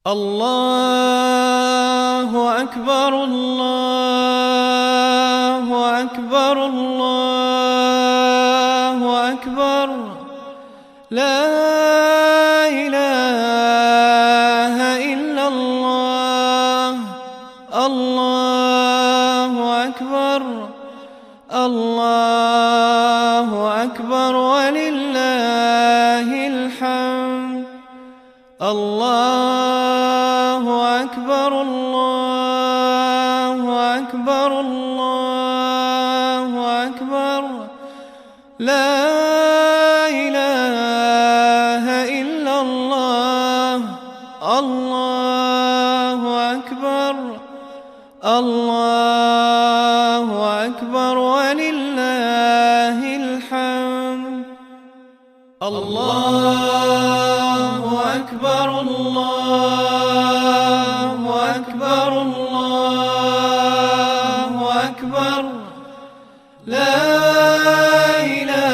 الله أكبر الله أكبر الله أكبر لا إله إلا الله الله أكبر الله أكبر ولله الحمد الله أكبر الله أكبر الله أكبر لا إله إلا الله الله أكبر الله أكبر ولله الحمد الله أكبر الله أكبر الله أكبر لا إله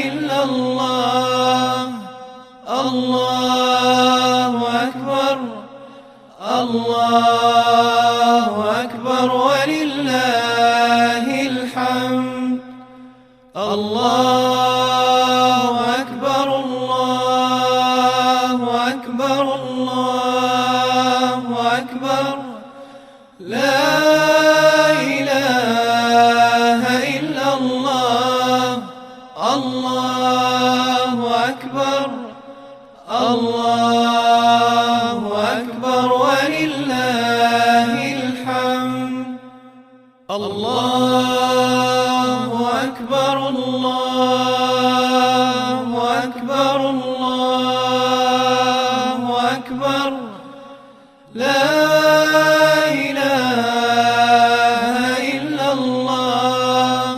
إلا الله الله أكبر الله أكبر ولله الحمد الله أكبر الله أكبر الله أكبر لا إله إلا الله الله أكبر الله أكبر ولله الحمد الله أكبر الله أكبر الله أكبر لا إله إلا الله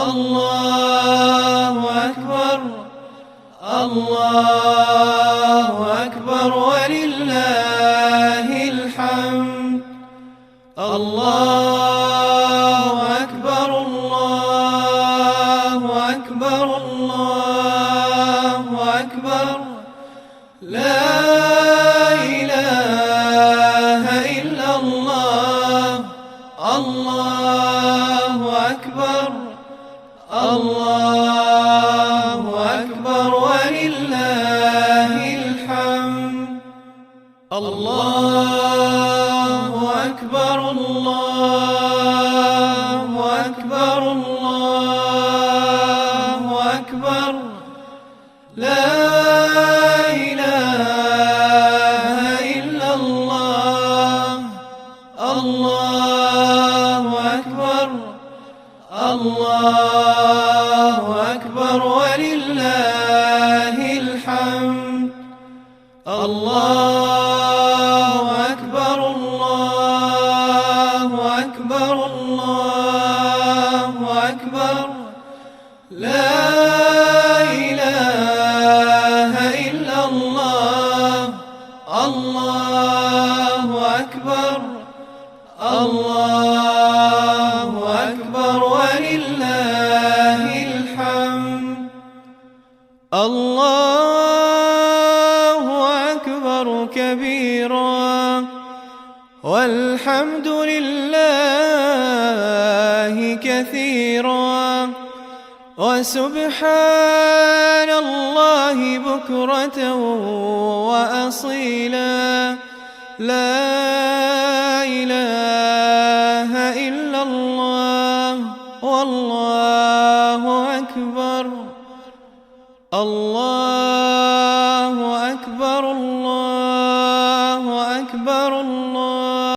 الله أكبر الله أكبر ولله الحمد الله أكبر الله أكبر الله أكبر لا إله إلا الله الله أكبر الله أكبر ولله الحمد الله أكبر الله أكبر الله أكبر لا إله إلا الله الله أكبر الله أكبر ولله الحمد الله أكبر الله أكبر الله أكبر لا إله إلا الله الله أكبر الله أكبر ولله الحمد الله أكبر كبيرا والحمد لله كثيرا وسبحان الله بكرة وأصيلا لا إله إلا الله والله أكبر الله أكبر